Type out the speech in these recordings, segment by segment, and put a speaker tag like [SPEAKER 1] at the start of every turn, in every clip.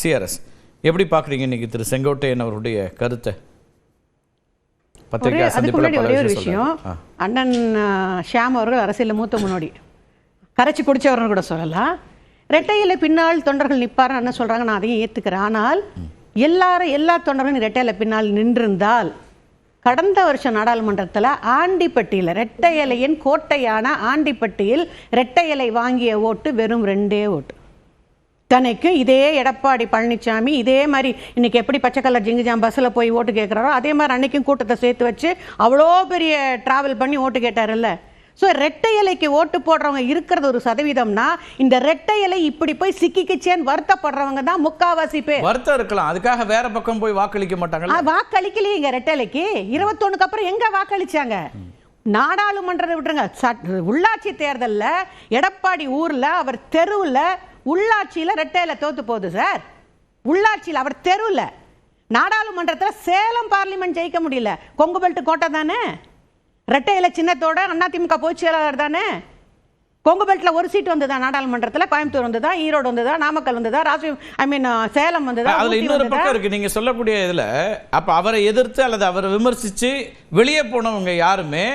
[SPEAKER 1] CRS எப்படி பார்க்குறீங்க இன்னைக்கு திரு செங்கோட்டையன் அவருடைய கருத்தை? பத்திரிகை
[SPEAKER 2] சந்திப்பில் ஒரே ஒரு விஷயம், அண்ணன் ஷியாம் அவர்கள் அரசியலில் மூத்த முன்னோடி, கரைச்சி குடிச்சவர்னு கூட சொல்லலாம். ரெட்டையில பின்னால் தொண்டர்கள் நிற்பாருன்னு என்ன சொல்கிறாங்க, நான் அதையும் ஏற்றுக்கிறேன். ஆனால் எல்லா தொண்டர்களும் ரெட்டையில பின்னால் நின்றிருந்தால் கடந்த வருஷம் நாடாளுமன்றத்தில் ஆண்டிப்பட்டியில் ரெட்டை இலையின் கோட்டையான ஆண்டிப்பட்டியில் ரெட்டை இலை வாங்கிய ஓட்டு வெறும் 2 ஓட்டு. தனக்கு இதே எடப்பாடி பழனிசாமி இதே மாதிரி இன்னைக்கு எப்படி பச்சை கலர் ஜிங்குஜாம் பஸ்ஸில் போய் ஓட்டு கேட்குறாரோ அதே மாதிரி அன்னைக்கும் கூட்டத்தை சேர்த்து வச்சு அவ்வளோ பெரிய டிராவல் பண்ணி ஓட்டு கேட்டார்ல. ஸோ ரெட்டை இலைக்கு ஓட்டு போடுறவங்க இருக்கிறது ஒரு சதவீதம்னா, இந்த ரெட்டை இலை இப்படி போய் சிக்கிக்கிச்சேன்னு வருத்தப்படுறவங்க தான் முக்காவாசி பேர்.
[SPEAKER 1] வருத்தம் இருக்கலாம், அதுக்காக வேற பக்கம் போய் வாக்களிக்க மாட்டாங்க.
[SPEAKER 2] வாக்களிக்கலையே இங்க ரெட்டை இலைக்கு. 21க்கு அப்புறம் எங்க வாக்களிச்சாங்க? நாடாளுமன்றத்தை விட்டுருங்க, உள்ளாட்சி தேர்தலில் எடப்பாடி ஊர்ல அவர் தெருவில் உள்ளாட்சியில் ரெட்டையில தோத்து போகுது சார். உள்ளாட்சியில் அவர் தெருவில், நாடாளுமன்றத்தில் சேலம் பார்லிமெண்ட் ஜெயிக்க முடியல. கொங்கு பெல்ட் கோட்டை தானே, ரெட்டையில சின்னத்தோட அதிமுக பொதுச் செயலாளர் தானே. கொங்கு பெல்ட்ல ஒரு சீட் வந்ததா நாடாளுமன்றத்தில்? கோயம்புத்தூர் வந்ததா, ஈரோடு வந்ததா, நாமக்கல் வந்ததா, சேலம் வந்ததா?
[SPEAKER 1] அதுல இன்னொரு பக்கம் இருக்கு நீங்க சொல்லக்கூடிய இதுல. அப்ப அவரை எதிர்த்து அல்லது அவரை விமர்சிச்சு வெளியே போனவங்க யாருமே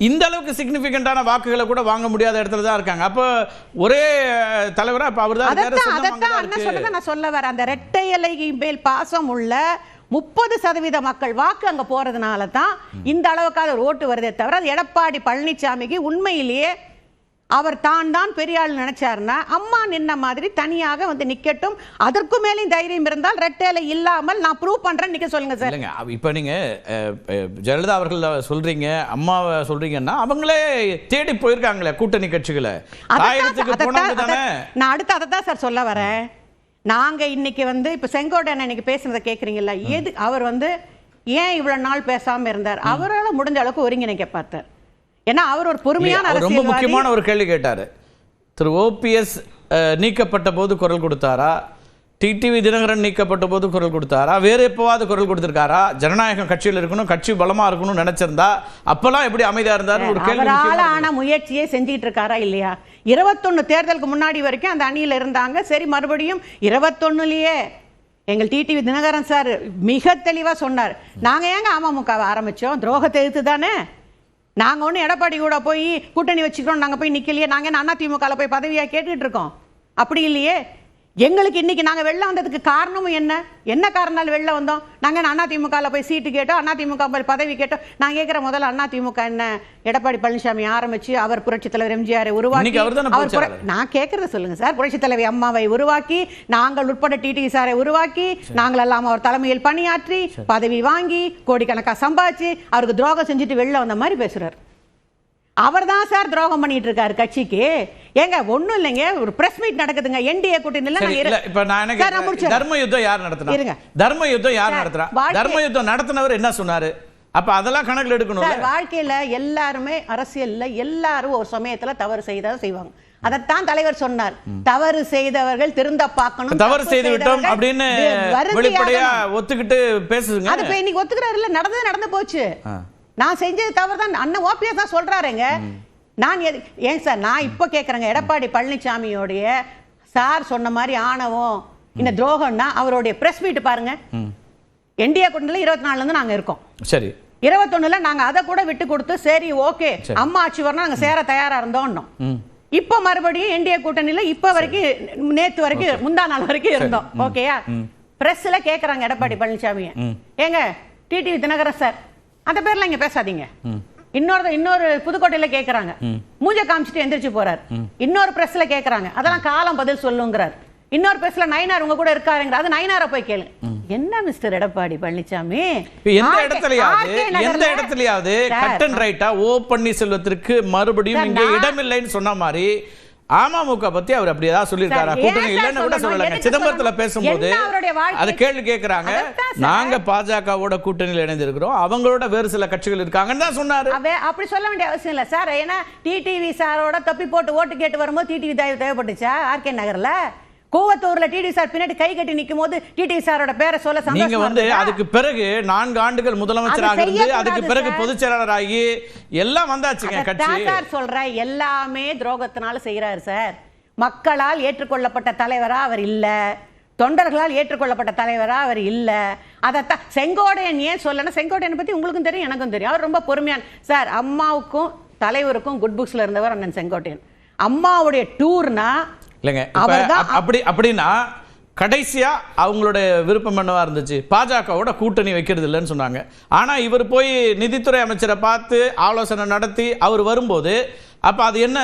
[SPEAKER 1] இந்த அளவுக்கு சிக்னிஃபிகண்டான வாக்குகளை கூட வாங்க முடியாத இடத்துல தான் இருக்காங்க. அப்ப ஒரே தலைவரா இப்ப அவர்
[SPEAKER 2] தான் நான் சொல்ல வரேன். அந்த ரெட்டை இலை மேல் பாசம் உள்ள 30% மக்கள் வாக்கு அங்க போறதுனால தான் இந்த அளவுக்காக ஓட்டு வருதே தவிர, எடப்பாடி பழனிசாமிக்கு உண்மையிலேயே அவர் தான் பெரிய ஆள் நினைச்சாருன்னா அம்மா நின்ன மாதிரி தனியாக வந்து நிக்கட்டும். அதற்கு மேலேயும் தைரியம் இருந்தால் ரெட்டையில இல்லாமல் நான் ப்ரூவ் பண்றேன் நிக்க சொல்லுங்க சார்.
[SPEAKER 1] இப்ப நீங்க ஜெயலலிதா அவர்கள் சொல்றீங்க, அம்மாவை சொல்றீங்கன்னா அவங்களே தேடி போயிருக்காங்களே கூட்டணி கட்சிகளை.
[SPEAKER 2] நான் அடுத்து அதை தான் சார் சொல்ல வரேன். நாங்க இன்னைக்கு வந்து இப்ப செங்கோட்டையன் இன்னைக்கு பேசுனதை கேட்குறீங்கல்ல, எது அவர் வந்து ஏன் இவ்வளவு நாள் பேசாம இருந்தார்? அவரால் முடிஞ்ச அளவுக்கு ஒருங்கிணைக்க பார்த்தார். ஏன்னா அவர் ஒரு பொறுமையான அரசியல்வாதி.
[SPEAKER 1] ரொம்ப முக்கியமான ஒரு கேள்வி கேட்டாரு. திரு ஓபிஎஸ் நீக்கப்பட்ட போது குரல் கொடுத்தாரா? டிடிவி தினகரன் நீக்கப்பட்ட போது குரல் கொடுத்தாரா? வேற எப்பவாவது குரல் கொடுத்திருக்காரா? ஜனநாயகம் கட்சியில் இருக்கணும், கட்சி பலமா இருக்கணும்னு நினைச்சிருந்தா அப்பெல்லாம் எப்படி அமைதியா இருந்தாரு ஒரு கேள்வி.
[SPEAKER 2] ஆன முயற்சியை செஞ்சிட்டு இருக்காரா இல்லையா? 21 தேர்தலுக்கு முன்னாடி வரைக்கும் அந்த அணியில இருந்தாங்க. சரி, மறுபடியும் 21லயே எங்கள் டிடிவி தினகரன் சார் மிக தெளிவா சொன்னார், நாங்க ஏங்க அமமுகவை ஆரம்பிச்சோம்? துரோகத்தை எதிர்த்து தானே. நாங்க ஒண்ணு எடப்பாடி கூட போய் கூட்டணி வச்சுக்கிறோம், நாங்க போய் நிக்கலையே. நாங்க அதிமுக போய் பதவியா கேட்டுட்டு இருக்கோம்? அப்படி இல்லையே. எங்களுக்கு இன்னைக்கு நாங்க வெளில வந்ததுக்கு காரணமும் என்ன காரணம் வெளில வந்தோம்? நாங்க அதிமுக போய் சீட்டு கேட்டோம், அதிமுக பதவி கேட்டோம். நான் கேட்கிற முதல்ல அதிமுக என்ன எடப்பாடி பழனிசாமி ஆரம்பிச்சு அவர் புரட்சி தலைவர் எம்ஜிஆரை உருவாக்கி, நான் கேட்கறத சொல்லுங்க சார், புரட்சி தலைவி அம்மாவை உருவாக்கி, நாங்கள் உட்பட டிடிவி சாரை உருவாக்கி, நாங்கள் எல்லாம் அவர் தலைமையில் பணியாற்றி பதவி வாங்கி கோடிக்கணக்காக சம்பாதிச்சு அவருக்கு துரோகம் செஞ்சுட்டு வெளில வந்த மாதிரி பேசுறாரு. அவர் தான் சார் துரோகம் பண்ணிட்டு இருக்காரு கட்சிக்கு. ஏங்க ஒண்ணும் இல்லைங்க, ஒரு பிரஸ் மீட் நடக்குதுங்க என்டிஏ கூட்டணியில.
[SPEAKER 1] இப்ப நான் தர்ம யுத்தம் யார் நடத்துறாங்க? தர்ம யுத்தம் யார் நடத்துறா? தர்ம யுத்தம் நடத்தினவர் என்ன சொன்னாரு? அப்ப அதெல்லாம் கணக்குல எடுக்கணும்.
[SPEAKER 2] வாழ்க்கையில எல்லாருமே, அரசியல்ல எல்லாரும் ஒரு சமயத்துல தவறு செய்வாங்க. அதத்தான் தலைவர் சொன்னார், தவறு செய்தவர்கள் திருந்த பார்க்கணும்.
[SPEAKER 1] தவறு செய்து விட்டோம் அப்படின்னு வெளிப்படையா ஒத்துக்கிட்டு பேசுங்க.
[SPEAKER 2] அது இப்ப இன்னைக்கு ஒத்துக்கிறாரு இல்ல, நடந்து போச்சு. நான் செஞ்சது தவறு தான் அண்ணன் ஓபிஎஸ் தான் சொல்றாருங்க. நான் ஏன் சார் நான் இப்ப கேட்கறேங்க, எடப்பாடி பழனிசாமியோடைய சார் சொன்ன மாதிரி ஆணவம் இந்த துரோகம்னா அவருடைய பிரஸ் மீட் பாருங்க. என்டிஏ கூட்டணியில 24 இருந்து நாங்க இருக்கோம். சரி, 21ல நாங்க அதை கூட விட்டு கொடுத்து சரி ஓகே அம்மா ஆட்சி வரணும் நாங்க சேர தயாரா இருந்தோம். இப்ப மறுபடியும் என்டிஏ கூட்டணியில இப்ப வரைக்கும் நேத்து வரைக்கும் முந்தா நாள் வரைக்கும் இருந்தோம். ஓகேயா? பிரஸ்ல கேக்குறாங்க எடப்பாடி பழனிசாமியை, ஏங்க டிடிவி தினகரன் சார் அந்த பேர்ல இங்க பேசாதீங்க. இன்னொரு புதுக்கோட்டையில கேக்குறாங்க, மூஞ்ச காமிச்சிட்டு எந்திரிச்சு போறாரு. இன்னொரு பிரஸ்ல கேக்குறாங்க, அதெல்லாம் காலம் பதில் சொல்லுங்கிறார். இன்னொரு பிரஸ்ல நயினார் உங்க கூட இருக்காருங்க, அது நயினார போய் கேளு. என்ன மிஸ்டர் எடப்பாடி பழனிசாமி,
[SPEAKER 1] எந்த இடத்துலயாவது கட் அண்ட் ரைட்டா ஓ பன்னீர்செல்வத்திற்கு மறுபடியும் இங்க இடமில்லைன்னு சொன்ன மாதிரி அமமுக பத்தி அவர் அப்படி ஏதாவது சொல்லியிருக்காரா? கூட்டணி இல்லைன்னு கூட சொல்லலங்க. சிதம்பரத்துல பேசும்போது அதை கேள்வி கேட்கிறாங்க, நாங்க பாஜகவோட கூட்டணியில் இணைந்திருக்கிறோம், அவங்களோட வேறு சில கட்சிகள் இருக்காங்கன்னு தான் சொன்னாரு.
[SPEAKER 2] அப்படி சொல்ல வேண்டிய அவசியம் இல்ல சார். ஏன்னா டிடிவி சாரோட தப்பி போட்டு ஓட்டு கேட்டு வரும்போது டிடிவி தேவைப்பட்டுச்சா? ஆர்கே நகர்ல கோவத்தூர்ல டிடி சார் பின்னாடி கை கட்டி நிக்கும் போது டிடி சாரோட பேரை சொல்ல
[SPEAKER 1] நீங்க வந்து அதுக்கு பிறகு 4 ஆண்டுகள் முதலமைச்சராக இருந்து அதுக்கு பிறகு பொதுச் செயலாளராகி எல்லாம் வந்தாச்சுங்க கட்சி.
[SPEAKER 2] சார் சொல்ற எல்லாமே துரோகத்தினால செய்யறாரு சார். மக்களால் ஏற்றுக்கொள்ளப்பட்ட தலைவரா அவர் இல்ல. தொண்டர்களால் ஏற்றுக்கொள்ளப்பட்ட தலைவரா அவர் இல்ல. அதைத்தான் செங்கோட்டையன் ஏன் சொல்லனா, செங்கோட்டையனை பத்தி உங்களுக்கும் தெரியும் எனக்கும் தெரியும். அவர் ரொம்ப பொறுமையான சார். அம்மாவுக்கும் தலைவருக்கும் குட் புக்ஸ்ல இருந்தவர் அண்ணன் செங்கோட்டையன். அம்மாவுடைய டூர்னா
[SPEAKER 1] இல்லைங்க, அப்படின்னா கடைசியா அவங்களுடைய விருப்பம் என்னவா இருந்துச்சு? பாஜகவோட கூட்டணி வைக்கிறது இல்லைன்னு சொன்னாங்க. ஆனா இவர் போய் நிதித்துறை அமைச்சரை பார்த்து ஆலோசனை நடத்தி அவர் வரும்போது அப்ப அது என்ன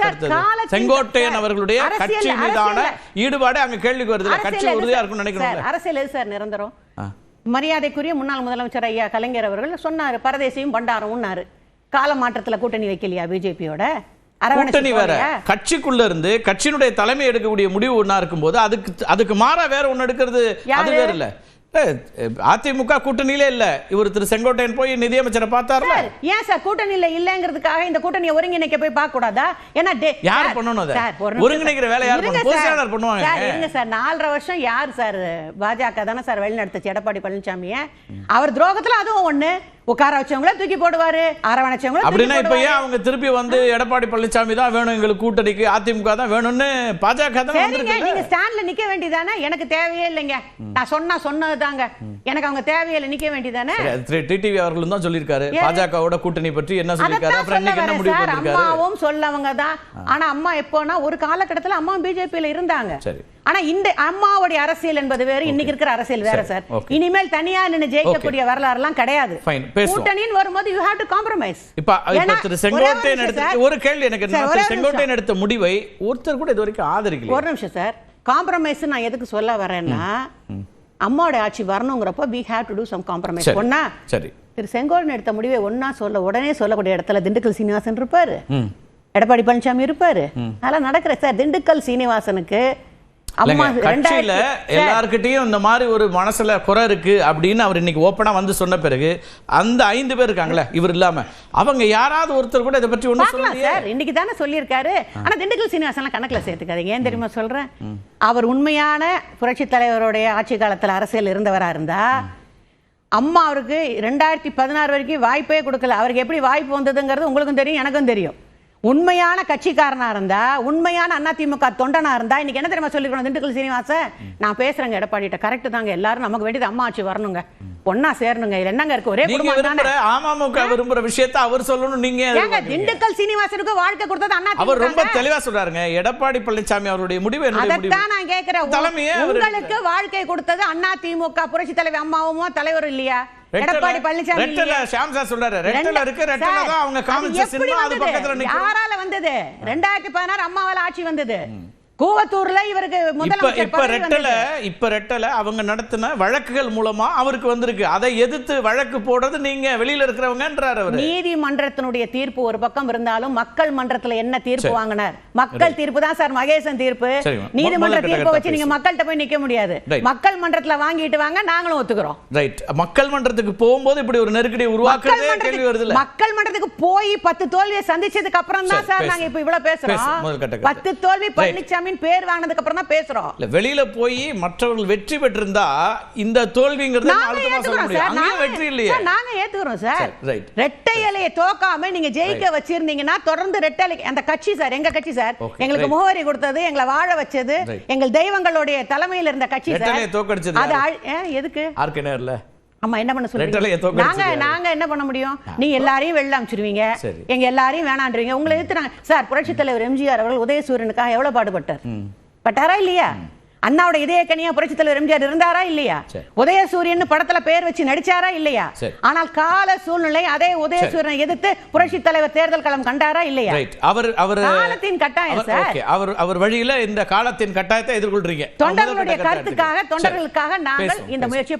[SPEAKER 1] கருத்து? செங்கோட்டையன் அவர்களுடைய கட்சி மீதான ஈடுபாடு அங்க கேள்விக்கு வருது. கட்சி உறுதியா இருக்கும்னு நினைக்கிறேன்.
[SPEAKER 2] அரசியல் எது சார் நிரந்தரம்? மரியாதைக்குரிய முன்னாள் முதலமைச்சர் ஐயா கலைஞர் அவர்கள் சொன்னாரு, பரதேசியும் பண்டாரம்னாரு. கால மாற்றத்துல கூட்டணி வைக்கலையா பிஜேபியோட?
[SPEAKER 1] கூட்டணி வேற, கட்சிக்குள்ள இருந்து கட்சியினுடைய தலைமை எடுக்கக்கூடிய முடிவு ஒண்ணா இருக்கும்போது அதுக்கு மாறா வேற ஒண்ணு எடுக்கிறது அது வேற இல்ல. அதிமுக கூட்டணியிலே இல்ல. இவர் திரு செங்கோட்டையன் போய் நிதியமைச்சரை பார்த்தாருல.
[SPEAKER 2] ஏன் சார் கூட்டணியில இல்லங்கிறதுக்காக இந்த கூட்டணியை ஒருங்கிணைக்க போய் பார்க்க கூடாதா? ஏன்னா
[SPEAKER 1] யார் பண்ணணும் அத? ஒருங்கிணைக்கிற வேலை யார் பண்ணணும்? பொதுச்செயலாளர் பண்ணுவாங்க.
[SPEAKER 2] சார் இருங்க சார், 4.5 வருஷம் யார் சார்? பாஜக தானே சார் வழி நடத்துச்சு எடப்பாடி பழனிசாமியை. அவர் துரோகத்துல அதுவும் ஒண்ணு. உட்கார வச்சவங்கள தூக்கி போடுவாரு, அரவணைச்சவங்கள.
[SPEAKER 1] அப்படின்னா இப்ப ஏன் அவங்க திருப்பி வந்து எடப்பாடி பழனிசாமி தான் வேணும் எங்களுக்கு கூட்டணிக்கு, அதிமுக தான் வேணும்னு பாஜக தான் வந்திருக்கு?
[SPEAKER 2] நீங்க ஸ்டாண்ட்ல நிக்க வேண்டியதானே. எனக்கு தேவையே இல்லைங்க, நான் சொன்னதுதாங்க, எனக்கு அவங்க தேவையில்லை, நிக்க வேண்டியதானே.
[SPEAKER 1] டிடிவி அவர்களும் தான் சொல்லியிருக்காரு பாஜகவோட கூட்டணி பற்றி என்ன சொல்லியிருக்காரு. அப்புறம் இன்னைக்கு என்ன முடிவு பண்ணிருக்காரு?
[SPEAKER 2] அம்மாவும் சொல்லவங்க தான். ஆனா அம்மா எப்போனா ஒரு காலகட்டத்துல அம்மா பிஜேபியில இருந்தாங்க.
[SPEAKER 1] சரி.
[SPEAKER 2] ஆனா இந்த அம்மாவுடைய அரசியல் என்பது வேற, இன்னைக்கு இருக்கிற அரசியல் வேற சார். இனிமேல் தனியா நின்னு ஜெயிக்கக்கூடிய வரலாறு எல்லாம் கிடையாது. கூட்டணின்னு வரும்போது you have to compromise.
[SPEAKER 1] இப்ப திரு செங்கோட்டையன் எடுத்த ஒரு கேள்வி எனக்கு என்ன, செங்கோட்டையன் எடுத்த முடிவை ஒருத்தர் கூட இதுவரைக்கும் ஆதரிக்கல.
[SPEAKER 2] ஒரு நிமிஷம் சார், காம்ப்ரமைஸ் நான் எதுக்கு சொல்ல வரேன்னா, அம்மாவோட ஆட்சி வரணுங்கிறப்ப we have to do some compromise. ஒண்ணா
[SPEAKER 1] சரி, திரு
[SPEAKER 2] செங்கோட்டையன் எடுத்த முடிவை உடனே சொல்லக்கூடிய இடத்துல திண்டுக்கல் சீனிவாசன் இருப்பாரு, எடப்பாடி பழனிசாமி இருப்பாரு. அதெல்லாம் நடக்கிற சார். திண்டுக்கல் சீனிவாசனுக்கு
[SPEAKER 1] கட்சியில எல்லார்கிட்டயும் இந்த மாதிரி ஒரு மனசுல குறை இருக்கு அப்படின்னு அவர் இன்னைக்கு ஓப்பனா வந்து சொன்ன பிறகு அந்த 5 பேர் இருக்காங்களே இவர் இல்லாம அவங்க யாராவது ஒருத்தர் கூட இதை பற்றி ஒண்ணு சொல்லலையே
[SPEAKER 2] சார். இன்னைக்கு தானே சொல்லியிருக்காரு. ஆனா திண்டுக்கல் சீனிவாசன் கணக்குல சேர்த்துக்காதீங்க. ஏன் தெரியுமா சொல்றேன்? அவர் உண்மையான புரட்சி தலைவருடைய ஆட்சி காலத்துல அரசியல் இருந்தவரா இருந்தா அம்மா அவருக்கு 2016 வரைக்கும் வாய்ப்பே கொடுக்கல. அவருக்கு எப்படி வாய்ப்பு வந்ததுங்கிறது உங்களுக்கும் தெரியும் எனக்கும் தெரியும். உண்மையான கட்சிக்காரனா இருந்தா, உண்மையான அதிமுக தொண்டனா இருந்தா இன்னைக்கு என்ன தெரியுமா சொல்லிருக்கணும்? திண்டுக்கல் சீனிவாசன், நான் பேசுறேங்க எடப்பாடிட்ட, கரெக்ட் தாங்க, எல்லாரும் நமக்கு வேண்டியது அம்மா ஆட்சி வரணுங்க, ஒன்னா சேரணுங்க, இதுல என்னங்க இருக்கு? ஒரே குடும்பம் தானே.
[SPEAKER 1] அமமுக விரும்புற விஷயத்தை அவர் சொல்லணும். நீங்க
[SPEAKER 2] திண்டுக்கல் சீனிவாசனுக்கு வாழ்க்கை கொடுத்தது அண்ணா.
[SPEAKER 1] அவர் ரொம்ப தெளிவா சொல்றாருங்க. எடப்பாடி பழனிசாமி அவருடைய முடிவு என்ன?
[SPEAKER 2] அதான் நான் கேக்குறேன். உங்களுக்கு வாழ்க்கை கொடுத்தது அதிமுக புரட்சி தலைவர் அம்மாவும் தலைவரும் இல்லையா? எடப்பாடி பழனிசாமி
[SPEAKER 1] ரெட்டல ஷாம் சார் சொல்றாரு. ரெட்டல இருக்கு, ரெட்டல தான் அவங்க காமன் சினிமா அது பக்கத்துல நிக்குது.
[SPEAKER 2] யாரால வந்தது? 2016 அம்மாவால ஆட்சி வந்தது. கூவத்தூர்ல இவருக்கு முதலமைச்சர்
[SPEAKER 1] இப்ப ரெட்டல அவங்க நடத்தின வழக்குகள் மூலமா அவருக்கு வந்திருக்கு. அதை எதிர்த்து வழக்கு போடுறது நீங்க வெளியில இருக்கிறவங்கன்றார் அவர்.
[SPEAKER 2] நீதிமன்றத்தினுடைய தீர்ப்பு ஒரு பக்கம் இருந்தாலும் மக்கள் மன்றத்துல என்ன தீர்ப்பு வாங்கினார்? மக்கள் தீர்ப்பு தான் சார் மகேசன் தீர்ப்பு. நீதிமன்ற தீர்ப்பை வச்சு நீங்க மக்கள்கிட்ட போய் நிக்க முடியாது. மக்கள் மன்றத்துல வாங்கிட்டு வாங்க, நாங்களும் ஒத்துக்கிறோம்.
[SPEAKER 1] ரைட். மக்கள் மன்றத்துக்கு போகும்போது இப்படி ஒரு நெருக்கடி உருவாக்குறதே கேள்வி வருது.
[SPEAKER 2] மக்கள் மன்றத்துக்கு போய் 10 தோல்வியை சந்திச்சதுக்கு அப்புறம் தான் சார் நாங்க இப்ப இவ்வளவு பேசுறோம். 10 தோல்வி பழனிசாமி பேர் வாங்கினதுக்கு அப்புறம் தான் பேசுறோம்.
[SPEAKER 1] வெளியில போய் மற்றவர்கள் வெற்றி பெற்றிருந்தா இந்த தோல்விங்கிறது அழுத்தமா சொல்ல முடியும். அங்க வெற்றி இல்லையே.
[SPEAKER 2] நாங்க ஏத்துக்கிறோம் சார். ரெட்டை இலையை தோக்காம நீங்க ஜெயிக்க வச்சிருந்தீங்கன்னா தொடர்ந்து ரெட்டை இலை அந்த கட்சி சார், எங்க கட்சி சார், எங்களுக்கு முகவரி கொடுத்தது, எங்களை வாழ வச்சது, எங்கள் தெய்வங்களுடைய தலைமையில் இருந்த கட்சி சார்.
[SPEAKER 1] ரெட்டை இலையை தோக்கடிச்சது
[SPEAKER 2] அது எதுக்கு?
[SPEAKER 1] ஆர்கேனர்ல
[SPEAKER 2] அம்மா என்ன பண்ண சொல்றீங்க? நாங்க என்ன பண்ண முடியும்? நீ எல்லாரையும் வெளில அனுப்பிச்சிருவீங்க, எங்க எல்லாரையும் வேணான்றீங்க. உங்களை எதிர்த்துறாங்க சார். புரட்சி தலைவர் எம்ஜிஆர் அவர்கள் உதயசூரியனுக்காக எவ்வளவு பாடுபட்டாரா இல்லையா? அண்ணாவோட இதய கனியா புரட்சி தலைவர் எம்ஜிஆர் இருந்தாரா இல்லையா? உதயசூரியன் படத்துல பேர் வச்சு நடிச்சாரா இல்லையா? ஆனால் கால சூழ்நிலை அதே உதயசூரியனை எதிர்த்து புரட்சி தலைவர் தேர்தல் களம் கண்டாரா இல்லையா? காலத்தின் கட்டாயம் சார்.
[SPEAKER 1] அவர் வழியில இந்த காலத்தின் கட்டாயத்தை எதிர்கொள்றீங்க.
[SPEAKER 2] தொண்டர்களுடைய கருத்துக்காக, தொண்டர்களுக்காக நாங்கள் இந்த முயற்சியை